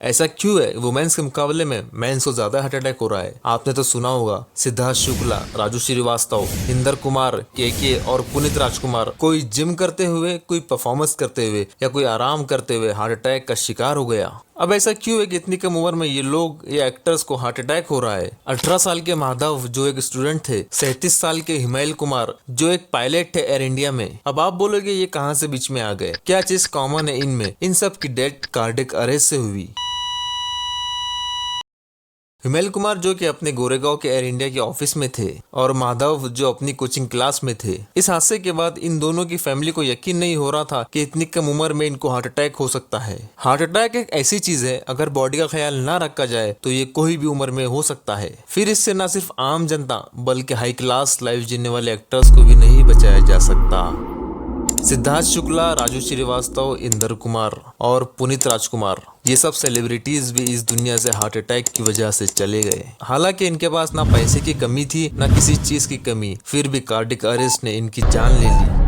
ऐसा क्यों है वुमेन्स के मुकाबले में मेंस को ज्यादा हार्ट अटैक हो रहा है? आपने तो सुना होगा सिद्धार्थ शुक्ला, राजू श्रीवास्तव, इंदर कुमार, के और पुनीत राजकुमार कोई जिम करते हुए, कोई परफॉर्मेंस करते हुए या कोई आराम करते हुए हार्ट अटैक का शिकार हो गया। अब ऐसा क्यों है कि इतनी कम उम्र में ये एक्टर्स को हार्ट अटैक हो रहा है? 18 साल के माधव जो एक स्टूडेंट थे, 37 साल के हिमेल कुमार जो एक पायलट थे एयर इंडिया में। अब आप बोलोगे ये कहां से बीच में आ गए? क्या चीज कॉमन है इनमें? इन सब की डेथ कार्डियक अरेस्ट से हुई। हिमेल कुमार जो कि अपने गोरेगांव के एयर इंडिया के ऑफिस में थे और माधव जो अपनी कोचिंग क्लास में थे। इस हादसे के बाद इन दोनों की फैमिली को यकीन नहीं हो रहा था कि इतनी कम उम्र में इनको हार्ट अटैक हो सकता है। हार्ट अटैक एक ऐसी चीज है, अगर बॉडी का ख्याल ना रखा जाए तो ये कोई भी उम्र में हो सकता है। फिर इससे न सिर्फ आम जनता बल्कि हाई क्लास लाइफ जीने वाले एक्टर्स को भी नहीं बचाया जा सकता। सिद्धार्थ शुक्ला, राजू श्रीवास्तव, इंदर कुमार और पुनीत राजकुमार ये सब सेलिब्रिटीज भी इस दुनिया से हार्ट अटैक की वजह से चले गए। हालांकि इनके पास ना पैसे की कमी थी ना किसी चीज की कमी, फिर भी कार्डियक अरेस्ट ने इनकी जान ले ली।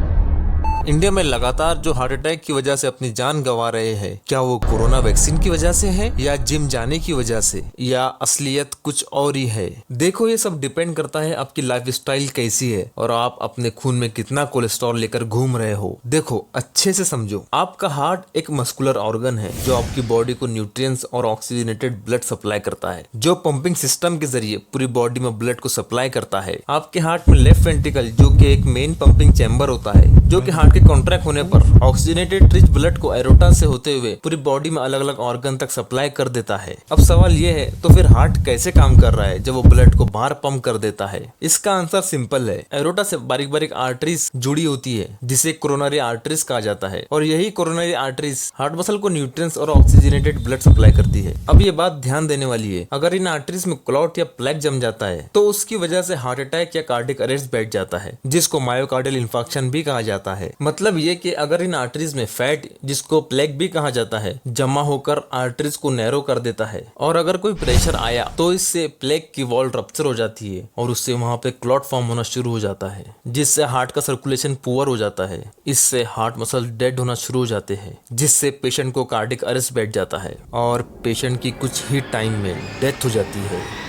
इंडिया में लगातार जो हार्ट अटैक की वजह से अपनी जान गंवा रहे हैं, क्या वो कोरोना वैक्सीन की वजह से है या जिम जाने की वजह से या असलियत कुछ और ही है? देखो, ये सब डिपेंड करता है आपकी लाइफस्टाइल कैसी है और आप अपने खून में कितना कोलेस्ट्रॉल लेकर घूम रहे हो। देखो, अच्छे से समझो, आपका हार्ट एक मस्कुलर ऑर्गन है जो आपकी बॉडी को न्यूट्रिएंट्स और ऑक्सीजनेटेड ब्लड सप्लाई करता है, जो पंपिंग सिस्टम के जरिए पूरी बॉडी में ब्लड को सप्लाई करता है। आपके हार्ट में लेफ्ट वेंट्रिकल जो कि एक मेन पंपिंग चैम्बर होता है, जो कि हार्ट के कॉन्ट्रैक्ट होने पर ऑक्सीजनेटेड रिच ब्लड को एरोटा से होते हुए पूरी बॉडी में अलग अलग ऑर्गन तक सप्लाई कर देता है। अब सवाल ये है, तो फिर हार्ट कैसे काम कर रहा है जब वो ब्लड को बाहर पंप कर देता है? इसका आंसर सिंपल है। एरोटा से बारीक बारीक आर्टरीज जुड़ी होती है जिसे कोरोनरी आर्टरीज कहा जाता है, और यही कोरोनरी आर्टरीज हार्ट मसल को न्यूट्रिएंट्स और ऑक्सीजनेटेड ब्लड सप्लाई करती है। अब ये बात ध्यान देने वाली है, अगर इन आर्टरीज में क्लॉट या प्लेक जम जाता है तो उसकी वजह से हार्ट अटैक या कार्डियक अरेस्ट बैठ जाता है, जिसको मायोकार्डियल इंफार्क्शन भी कहा जाता है। मतलब ये कि अगर इन आर्टरीज में फैट, जिसको प्लेक भी कहा जाता है, जमा होकर आर्टरीज को नैरो कर देता है, और अगर कोई प्रेशर आया तो इससे प्लेक की वॉल रप्चर हो जाती है और उससे वहां पे क्लॉट फॉर्म होना शुरू हो जाता है, जिससे हार्ट का सर्कुलेशन पुअर हो जाता है। इससे हार्ट मसल डेड होना शुरू हो जाते हैं, जिससे पेशेंट को कार्डियक अरेस्ट बैठ जाता है और पेशेंट की कुछ ही टाइम में डेथ हो जाती है।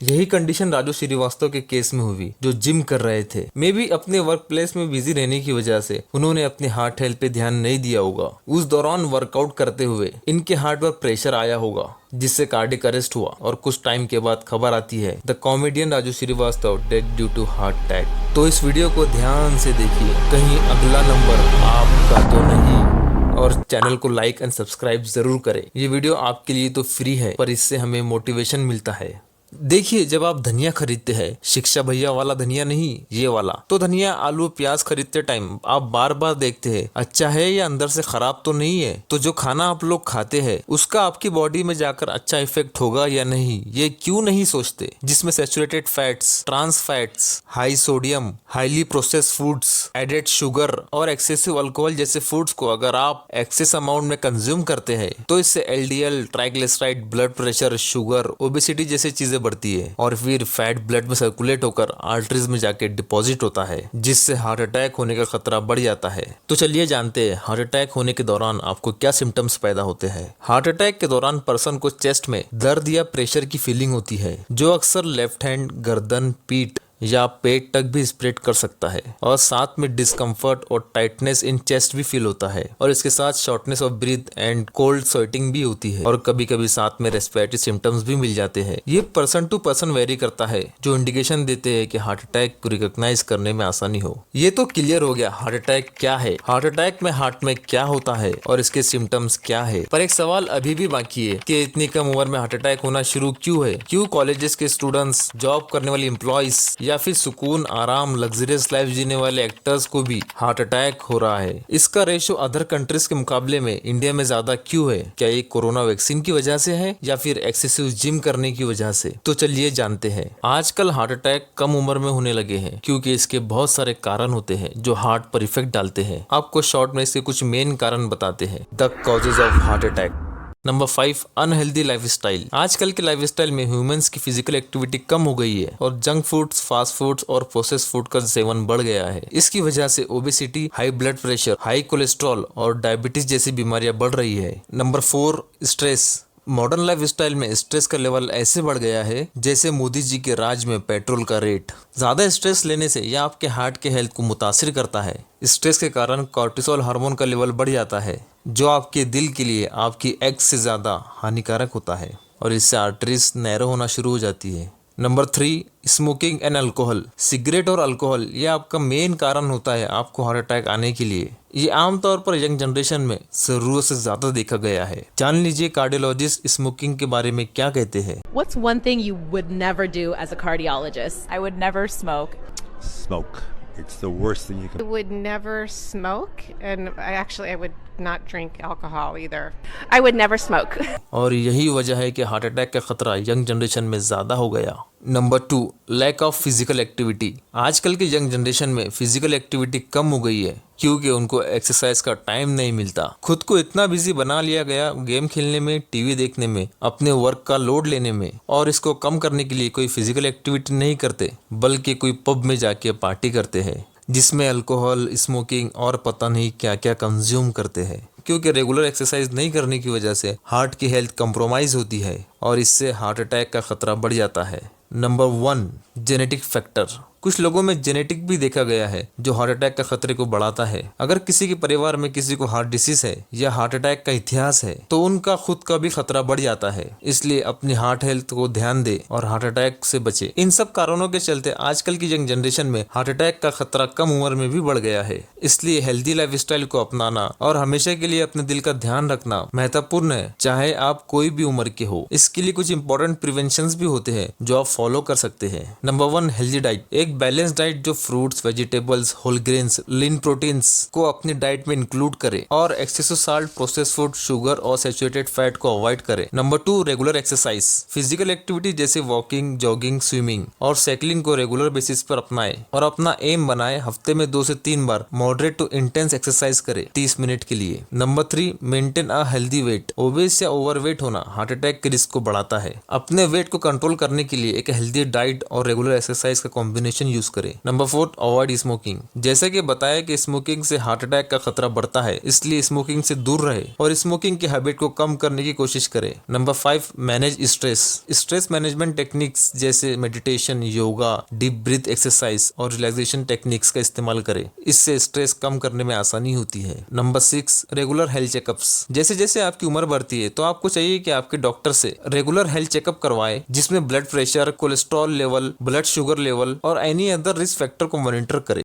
यही कंडीशन राजू श्रीवास्तव के केस में हुई, जो जिम कर रहे थे। मे भी अपने वर्क प्लेस में बिजी रहने की वजह से उन्होंने अपने हार्ट हेल्थ पे ध्यान नहीं दिया होगा। उस दौरान वर्कआउट करते हुए इनके हार्ट पर प्रेशर आया होगा, जिससे कार्डियक अरेस्ट हुआ, और कुछ टाइम के बाद खबर आती है the comedian Raju Srivastava dead due to heart attack. तो इस वीडियो को ध्यान से देखिए, कहीं अगला नंबर आपका तो नहीं। और चैनल को लाइक एंड सब्सक्राइब जरूर करें। ये वीडियो आपके लिए तो फ्री है, पर इससे हमें मोटिवेशन मिलता है। देखिए, जब आप धनिया खरीदते हैं, शिक्षा भैया वाला धनिया नहीं, ये वाला, तो धनिया आलू प्याज खरीदते टाइम आप बार बार देखते हैं अच्छा है या अंदर से खराब तो नहीं है। तो जो खाना आप लोग खाते हैं उसका आपकी बॉडी में जाकर अच्छा इफेक्ट होगा या नहीं, ये क्यों नहीं सोचते? जिसमें saturated fats, trans fats, high sodium, highly processed foods, added sugar और एक्सेसिव अल्कोहल जैसे फूड्स को अगर आप एक्सेस अमाउंट में कंज्यूम करते हैं तो इससे LDL, triglyceride, blood pressure, sugar, obesity जैसी चीजें बढ़ती है, और फिर फैट ब्लड में सर्कुलेट होकर आर्टरीज में जाके डिपॉजिट होता है, जिससे हार्ट अटैक होने का खतरा बढ़ जाता है। तो चलिए जानते हैं हार्ट अटैक होने के दौरान आपको क्या सिम्टम्स पैदा होते हैं। हार्ट अटैक के दौरान पर्सन को चेस्ट में दर्द या प्रेशर की फीलिंग होती है, जो अक्सर लेफ्ट हैंड, गर्दन, पीठ या पेट तक भी स्प्रेड कर सकता है, और साथ में डिस्कम्फर्ट और टाइटनेस इन चेस्ट भी फील होता है, और इसके साथ shortness of breath and cold sweating भी होती है, और कभी कभी साथ में रेस्पिरेटरी सिम्टम्स भी मिल जाते हैं। ये पर्सन टू पर्सन वेरी करता है, जो इंडिकेशन देते हैं कि हार्ट अटैक को रिकॉग्नाइज करने में आसानी हो। ये तो क्लियर हो गया हार्ट अटैक क्या है, हार्ट अटैक में हार्ट में क्या होता है और इसके सिम्टम्स क्या है। पर एक सवाल अभी भी बाकी है कि इतनी कम उम्र में हार्ट अटैक होना शुरू क्यों है? क्यों कॉलेजेस के स्टूडेंट्स, जॉब करने वाली एम्प्लॉइज या फिर सुकून, आराम, लग्जरियस लाइफ जीने वाले एक्टर्स को भी हार्ट अटैक हो रहा है? इसका रेशो अदर कंट्रीज के मुकाबले में इंडिया में ज्यादा क्यों है? क्या ये कोरोना वैक्सीन की वजह से है या फिर एक्सेसिव जिम करने की वजह से? तो चलिए जानते हैं। आजकल हार्ट अटैक कम उम्र में होने लगे हैं क्योंकि इसके बहुत सारे कारण होते हैं जो हार्ट पर इफेक्ट डालते हैं। आपको शॉर्ट में इसके कुछ मेन कारण बताते हैं। The causes of heart attack. Number 5, unhealthy lifestyle. आजकल के लाइफस्टाइल में ह्यूमंस की फिजिकल एक्टिविटी कम हो गई है और जंक फूड्स, फास्ट फूड्स और प्रोसेस्ड फूड का सेवन बढ़ गया है। इसकी वजह से obesity, high blood pressure, high cholesterol और डायबिटीज जैसी बीमारियां बढ़ रही है। Number 4, stress. मॉडर्न लाइफस्टाइल में स्ट्रेस का लेवल ऐसे बढ़ गया है जैसे मोदी जी के राज में पेट्रोल का रेट। ज्यादा स्ट्रेस लेने से यह आपके हार्ट के हेल्थ को मुतासिर करता है। स्ट्रेस के कारण कॉर्टिसोल हार्मोन का लेवल बढ़ जाता है जो आपके दिल के लिए आपकी एग्स से ज्यादा हानिकारक होता है और इससे आर्टरीज नैरो होना शुरू हो जाती है। Number 3, smoking and alcohol. Cigarette और अल्कोहल ये आपका मेन कारण होता है आपको हार्ट अटैक आने के लिए। ये आमतौर पर यंग जनरेशन में जरूरत से ज्यादा देखा गया है। जान लीजिए कार्डियोलॉजिस्ट स्मोकिंग के बारे में क्या कहते हैं। What's one thing you would never do as a cardiologist? I would never smoke. Smoke. It's the worst thing you can. I would never smoke, and I would not drink alcohol either. I would never smoke. और यही वजह है कि heart attack का खतरा young generation में ज्यादा हो गया। Number 2, lack of physical activity. आजकल के यंग जनरेशन में फिजिकल एक्टिविटी कम हो गई है क्योंकि उनको एक्सरसाइज का टाइम नहीं मिलता। खुद को इतना बिजी बना लिया गया गेम खेलने में, टीवी देखने में, अपने वर्क का लोड लेने में, और इसको कम करने के लिए कोई फिजिकल एक्टिविटी नहीं करते बल्कि कोई पब में जाके पार्टी करते हैं जिसमें अल्कोहल, स्मोकिंग और पता नहीं क्या क्या कंज्यूम करते हैं। क्योंकि रेगुलर एक्सरसाइज नहीं करने की वजह से हार्ट की हेल्थ कंप्रोमाइज होती है और इससे हार्ट अटैक का खतरा बढ़ जाता है। Number 1, genetic factor. कुछ लोगों में जेनेटिक भी देखा गया है जो हार्ट अटैक का खतरे को बढ़ाता है। अगर किसी के परिवार में किसी को हार्ट डिसीज है या हार्ट अटैक का इतिहास है तो उनका खुद का भी खतरा बढ़ जाता है। इसलिए अपनी हार्ट हेल्थ को ध्यान दे और हार्ट अटैक से बचे। इन सब कारणों के चलते आजकल की यंग जनरेशन में हार्ट अटैक का खतरा कम उम्र में भी बढ़ गया है। इसलिए हेल्दी लाइफस्टाइल को अपनाना और हमेशा के लिए अपने दिल का ध्यान रखना महत्वपूर्ण है, चाहे आप कोई भी उम्र के हो। इसके लिए कुछ इंपॉर्टेंट प्रिवेंशन भी होते हैं जो आप फॉलो कर सकते हैं। Number 1, healthy diet. एक बैलेंस डाइट जो फ्रूट्स, वेजिटेबल्स, होल ग्रेन्स, लीन प्रोटीन्स को अपनी डाइट में इंक्लूड करे और excessive salt, processed food, sugar और सैचुरेटेड फैट को अवॉइड करे। Number 2, regular exercise. Physical activity जैसे वॉकिंग, जॉगिंग, स्विमिंग और साइकिलिंग को रेगुलर बेसिस पर अपनाए और अपना एम बनाए हफ्ते में 2 से 3 बार मॉडरेट टू इंटेंस एक्सरसाइज करे 30 मिनट के लिए। Number 3, maintain a healthy weight. Obese या ओवरवेट होना हार्ट अटैक के रिस्क को बढ़ाता है। अपने वेट को कंट्रोल करने के लिए एक हेल्दी डाइट और रेगुलर एक्सरसाइज का कॉम्बिनेशन यूज करें। Number 4, avoid smoking. जैसे कि बताया कि स्मोकिंग से हार्ट अटैक का खतरा बढ़ता है, इसलिए स्मोकिंग से दूर रहे और स्मोकिंग की हैबिट को कम करने की कोशिश करें। Number 5, manage stress. Stress management techniques जैसे meditation, yoga, deep breath exercise और रिलैक्सेशन टेक्निक्स का इस्तेमाल करें। इससे स्ट्रेस कम करने में आसानी होती है। Number 6, regular health checkups. जैसे जैसे आपकी उम्र बढ़ती है तो आपको चाहिए कि आपके डॉक्टर से रेगुलर हेल्थ चेकअप करवाएं जिसमें blood pressure, cholesterol level, blood sugar level और एनी अदर रिस्क फैक्टर को मॉनिटर करें।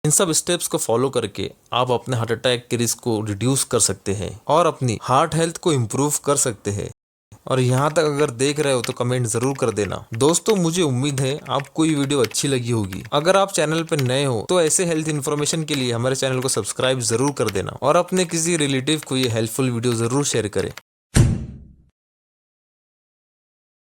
इन सब स्टेप्स को फॉलो करके आप अपने हार्ट अटैक के रिस्क को रिड्यूस कर सकते हैं और अपनी हार्ट हेल्थ को इम्प्रूव कर सकते हैं। और यहाँ तक अगर देख रहे हो तो कमेंट जरूर कर देना। दोस्तों, मुझे उम्मीद है आपको ये वीडियो अच्छी लगी होगी। अगर आप चैनल पर नए हो तो ऐसे हेल्थ इन्फॉर्मेशन के लिए हमारे चैनल को सब्सक्राइब जरूर कर देना और अपने किसी रिलेटिव को ये हेल्पफुल वीडियो जरूर शेयर करें।